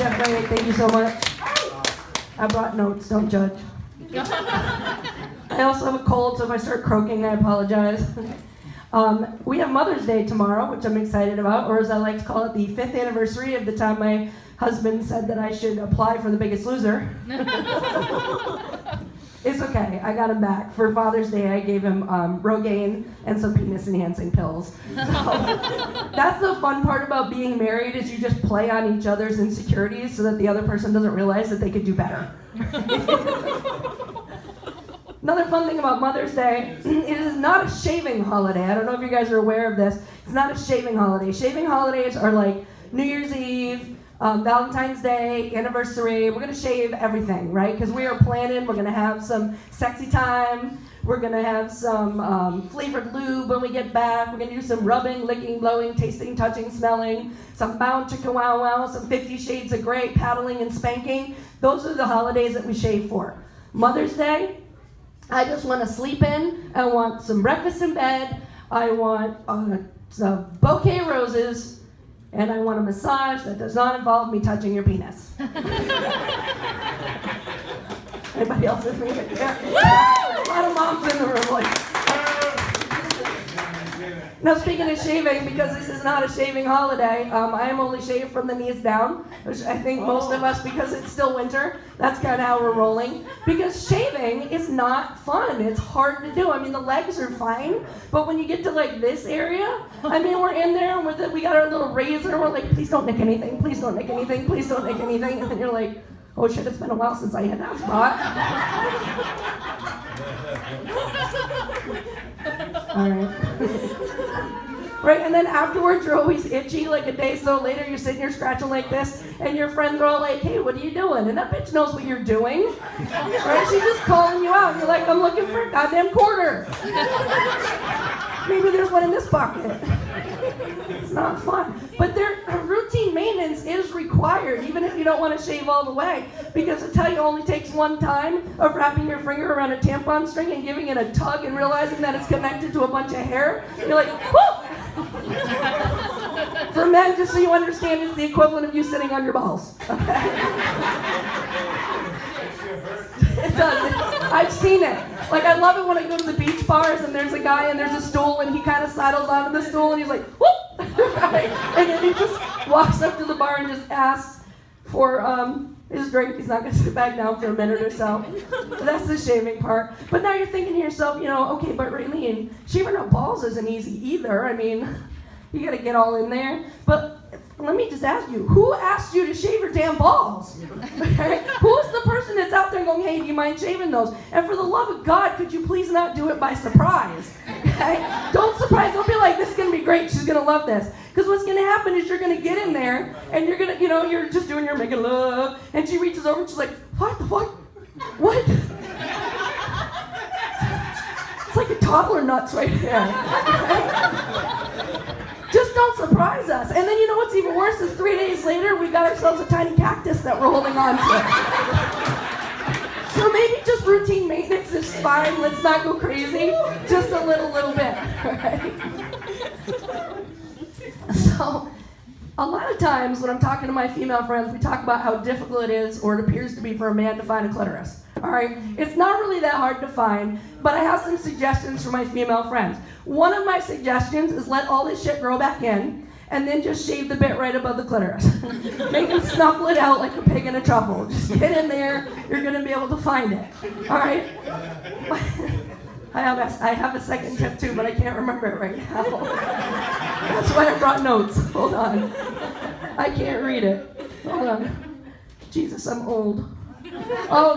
Chef Ray, thank you so much. I brought notes, don't judge. I also have a cold, so if I start croaking, I apologize. We have Mother's Day tomorrow, which I'm excited about, or as I like to call it, the 5th anniversary of the time my husband said that I should apply for The Biggest Loser. It's okay, I got him back. For Father's Day, I gave him Rogaine and some penis-enhancing pills. So, that's the fun part about being married, is you just play on each other's insecurities so that the other person doesn't realize that they could do better. Another fun thing about Mother's Day, it is not a shaving holiday. I don't know if you guys are aware of this. It's not a shaving holiday. Shaving holidays are like New Year's Eve, Valentine's Day, anniversary. We're going to shave everything, right? Because we are planning. We're going to have some sexy time. We're going to have some flavored lube when we get back. We're going to do some rubbing, licking, blowing, tasting, touching, smelling, some bound chicka wow wow, some 50 Shades of Grey, paddling and spanking. Those are the holidays that we shave for. Mother's Day, I just want to sleep in. I want some breakfast in bed. I want a bouquet of roses. And I want a massage that does not involve me touching your penis. Anybody else with me? Yeah. A lot of moms in the room. Like. Now, speaking of shaving, because this is not a shaving holiday, I am only shaved from the knees down, which I think most of us, because it's still winter, that's kind of how we're rolling. Because shaving is not fun. It's hard to do. I mean, the legs are fine, but when you get to like this area, I mean, we're in there and we got our little razor, and we're like, please don't nick anything, please don't nick anything, please don't nick anything. And then you're like, oh shit, it's been a while since I hit that spot. All right. Right, and then afterwards you're always itchy, like a day so later you're sitting here scratching like this, and your friends are all like, hey, what are you doing? And that bitch knows what you're doing. Right, she's just calling you out. You're like, I'm looking for a goddamn quarter. Maybe there's one in this pocket. It's not fun. But routine maintenance is required, even if you don't want to shave all the way. Because I tell you, it only takes one time of wrapping your finger around a tampon string and giving it a tug and realizing that it's connected to a bunch of hair. You're like, whoop! For men, just so you understand, it's the equivalent of you sitting on your balls. Okay? It does. I've seen it. Like, I love it when I go to the beach bars and there's a guy and there's a stool and he kind of sidles onto the stool and he's like, whoop! Right? And then he just walks up to the bar and just asks for his drink. He's not going to sit back down for a minute or so. But that's the shaving part. But now you're thinking to yourself, okay, but Raylene, shaving her balls isn't easy either. I mean, you got to get all in there. But let me just ask you, who asked you to shave your damn balls? Okay? Who's the person that's out there going, hey, do you mind shaving those? And for the love of God, could you please not do it by surprise? Okay? Don't surprise. Don't be like, this is going to be great. She's going to love this. Because what's going to happen is you're going to get in there and you're going to, you're just doing your making love. And she reaches over and she's like, what the fuck? What? It's like a toddler nuts right there. Just don't surprise us. And then you know what's even worse is 3 days later, we got ourselves a tiny cactus that we're holding on to. So maybe just routine maintenance is fine. Let's not go crazy. Just a little bit, right? So, a lot of times when I'm talking to my female friends, we talk about how difficult it is, or it appears to be, for a man to find a clitoris. All right? It's not really that hard to find, but I have some suggestions for my female friends. One of my suggestions is let all this shit grow back in, and then just shave the bit right above the clitoris. Make him snuffle it out like a pig in a truffle. Just get in there, you're going to be able to find it. All right? I have a second tip too, but I can't remember it right now. That's why I brought notes. Hold on. I can't read it. Hold on. Jesus, I'm old. Oh,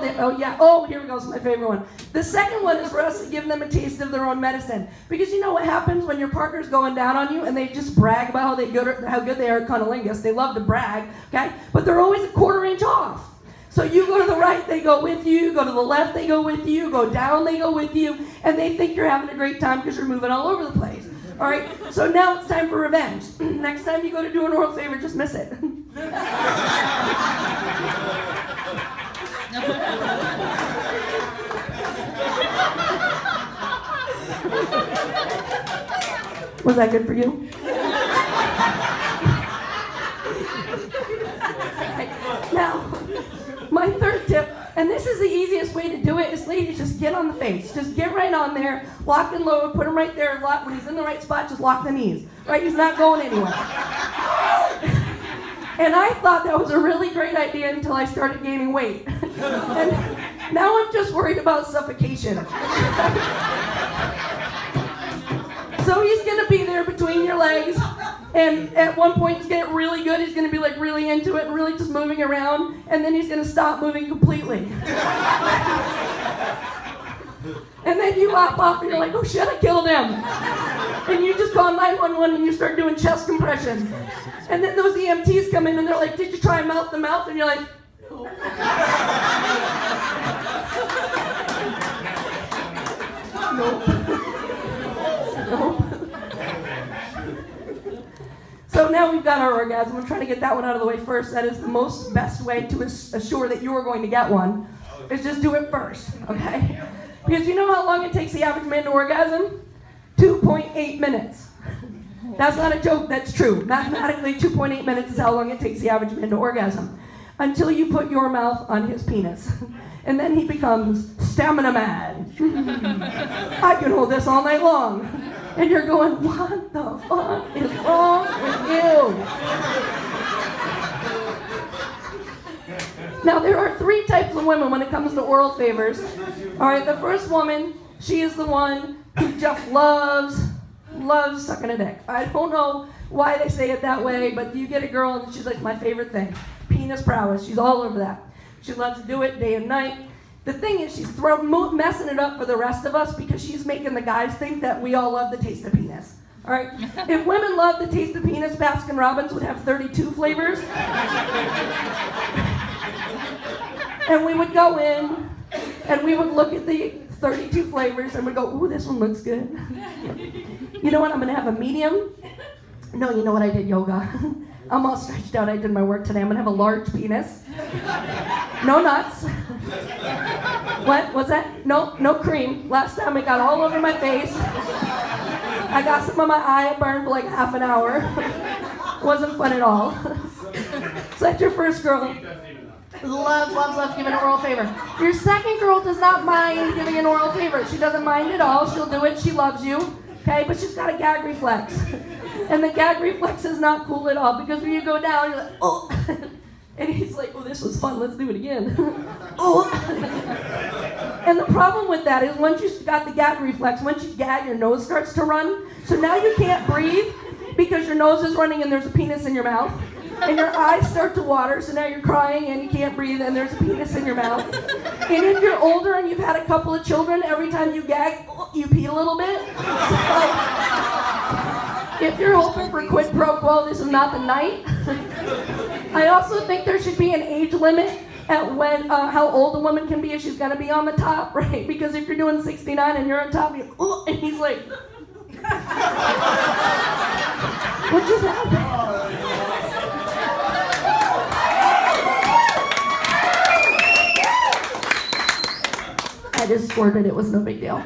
here we go. It's my favorite one. The second one is for us to give them a taste of their own medicine. Because you know what happens when your partner's going down on you and they just brag about how good they are at cunnilingus. They love to brag, okay? But they're always a quarter inch off. So you go to the right, they go with you. Go to the left, they go with you. Go down, they go with you. And they think you're having a great time because you're moving all over the place. All right? So now it's time for revenge. Next time you go to do an oral favor, just miss it. Was that good for you? easiest way to do it is, ladies, just get on the face. Just get right on there, lock and load, put him right there. When he's in the right spot, just lock the knees. Right? He's not going anywhere. And I thought that was a really great idea until I started gaining weight. And now I'm just worried about suffocation. So he's going to be there between your legs. And at one point, he's going to get really good. He's going to be like really into it and really just moving around. And then he's going to stop moving completely. And then you hop off and you're like, oh shit, I killed him. And you just call 911 and you start doing chest compressions. And then those EMTs come in and they're like, did you try mouth to mouth? And you're like, nope. Nope. So now we've got our orgasm. I'm trying to get that one out of the way first. That is the best way to assure that you are going to get one, is just do it first, okay? Because you know how long it takes the average man to orgasm? 2.8 minutes. That's not a joke, that's true. Mathematically, 2.8 minutes is how long it takes the average man to orgasm. Until you put your mouth on his penis. And then he becomes stamina man. I can hold this all night long. And you're going, what the fuck is wrong with you? Now, there are 3 types of women when it comes to oral favors. All right, the first woman, she is the one who just loves sucking a dick. I don't know why they say it that way, but you get a girl and she's like, my favorite thing. Penis prowess. She's all over that. She loves to do it day and night. The thing is, she's messing it up for the rest of us because she's making the guys think that we all love the taste of penis. All right? If women love the taste of penis, Baskin Robbins would have 32 flavors. And we would go in and we would look at the 32 flavors and we'd go, ooh, this one looks good. You know what? I'm going to have a medium. No, you know what? I did yoga. I'm all stretched out. I did my work today. I'm going to have a large penis. No nuts. What was that? No cream. Last time it got all over my face. I got some on my eye. It burned for like half an hour. Wasn't fun at all. So that's your first girl. Loves giving an oral favor. Your second girl does not mind giving an oral favor. She doesn't mind at all. She'll do it. She loves you. Okay? But she's got a gag reflex. And the gag reflex is not cool at all because when you go down, you're like, oh. And he's like, oh, this was fun. Let's do it again. Oh. And the problem with that is once you've got the gag reflex, once you gag, your nose starts to run. So now you can't breathe because your nose is running and there's a penis in your mouth. And your eyes start to water, so now you're crying and you can't breathe and there's a penis in your mouth. And if you're older and you've had a couple of children, every time you gag, you pee a little bit. So, if you're hoping for quid pro quo, this is not the night. I also think there should be an age limit at when how old a woman can be if she's gonna be on the top, right? Because if you're doing 69 and you're on top, you're, and he's like, what just happened? I just squirted, it was no big deal.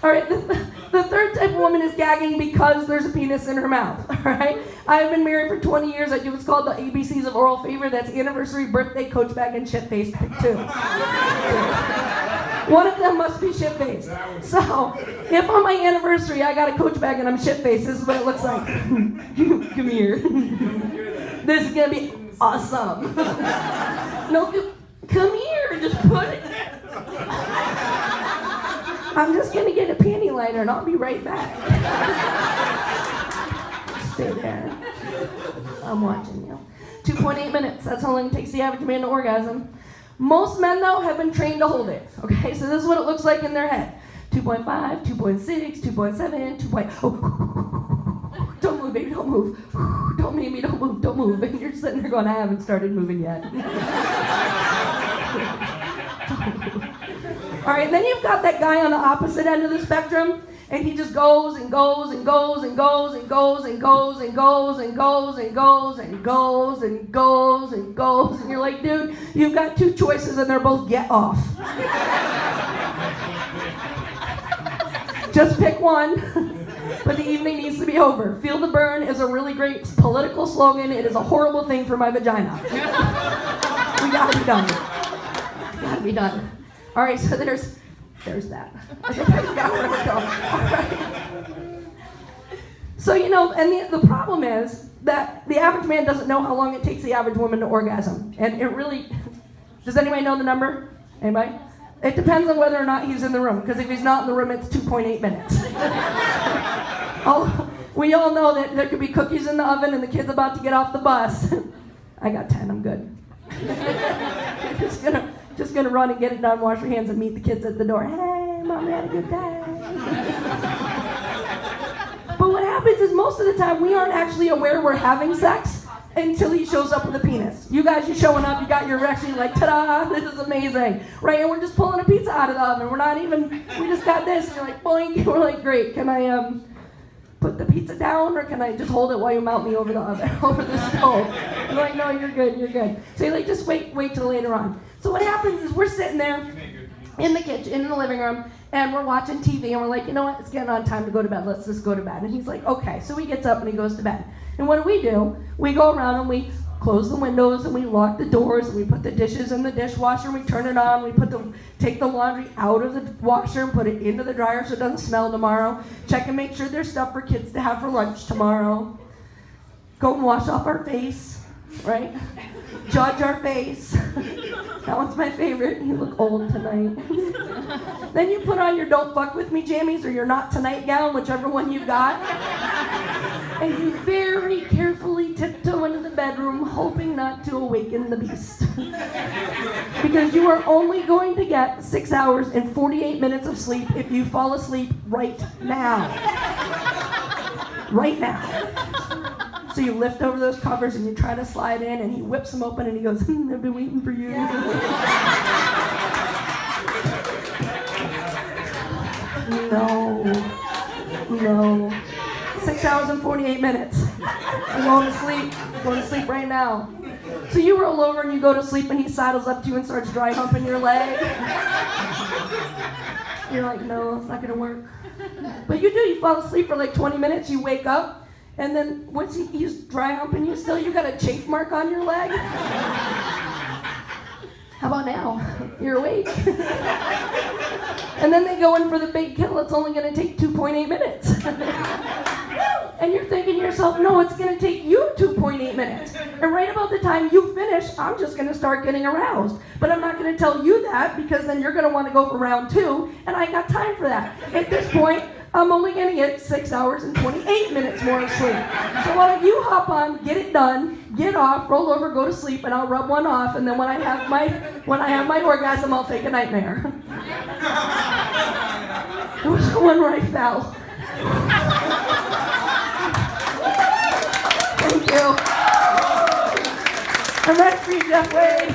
All right, the third type of woman is gagging because there's a penis in her mouth, all right? I've been married for 20 years. I do what's called the ABCs of oral favor. That's anniversary, birthday, coach bag, and shit-faced. Pick 2. One of them must be shit-faced. So, if on my anniversary I got a coach bag and I'm shit-faced, this is what it looks like. Come here. This is going to be awesome. No, come here, just put it. I'm just going to get a panty liner and I'll be right back. Stay there. I'm watching you. 2.8 minutes. That's how long it takes the average man to orgasm. Most men, though, have been trained to hold it. Okay, so this is what it looks like in their head. 2.5, 2.6, 2.7, 2. Oh. Don't move, baby, don't move. Don't make me, don't move. And you're sitting there going, I haven't started moving yet. All right, and then you've got that guy on the opposite end of the spectrum, and he just goes and goes and goes and goes and goes and goes and goes and goes and goes and goes and goes and goes, and you're like, dude, you've got 2 choices, and they're both get off. Just pick one, but the evening needs to be over. Feel the burn is a really great political slogan. It is a horrible thing for my vagina. We gotta be done. Gotta be done. All right, so there's that. I think I forgot where to go. All right. So, and the problem is that the average man doesn't know how long it takes the average woman to orgasm. And it really, does anybody know the number? Anybody? It depends on whether or not he's in the room, because if he's not in the room, it's 2.8 minutes. We all know that there could be cookies in the oven and the kid's about to get off the bus. I got 10, I'm good. just gonna run and get it done, wash your hands, and meet the kids at the door. Hey, Mom, had a good day. But what happens is most of the time we aren't actually aware we're having sex until he shows up with a penis. You guys, you're showing up, you got your erection, you're like, ta-da, this is amazing, right? And we're just pulling a pizza out of the oven. We just got this, and you're like, boing, and we're like, great, can I put the pizza down, or can I just hold it while you mount me over the oven, over the stove? You're like, no, you're good. So you're like, just wait till later on. So what happens is we're sitting there in the kitchen, in the living room, and we're watching TV, and we're like, you know what, it's getting on time to go to bed, let's just go to bed. And he's like, okay. So he gets up and he goes to bed. And what do? We go around and we close the windows and we lock the doors and we put the dishes in the dishwasher and we turn it on. We take the laundry out of the washer and put it into the dryer so it doesn't smell tomorrow. Check and make sure there's stuff for kids to have for lunch tomorrow. Go and wash off our face, right? Judge our face. That one's my favorite. You look old tonight. Then you put on your Don't Fuck With Me jammies or your Not Tonight gown, whichever one you got. And you very carefully tiptoe into the bedroom, hoping not to awaken the beast. Because you are only going to get 6 hours and 48 minutes of sleep if you fall asleep right now. Right now. So you lift over those covers and you try to slide in, and he whips them open and he goes, I've been waiting for you. No. 6 hours and 48 minutes. I'm going to sleep right now. So you roll over and you go to sleep and he sidles up to you and starts dry humping your leg. You're like, no, it's not going to work. But you fall asleep for like 20 minutes, you wake up, and then once he's dry humping you still, you got a chafe mark on your leg. How about now? You're awake. And then they go in for the big kill. It's only going to take 2.8 minutes. And you're thinking to yourself, no, it's going to take you 2.8 minutes. And right about the time you finish, I'm just going to start getting aroused. But I'm not going to tell you that, because then you're going to want to go for round 2, and I ain't got time for that. At this point, I'm only going to get 6 hours and 28 minutes more of sleep. So why don't you hop on, get it done, get off, roll over, go to sleep, and I'll rub one off, and then when I have my orgasm, I'll take a nightmare. It was the one where I fell. Thank you. I'm ready for you, Jeff Wade.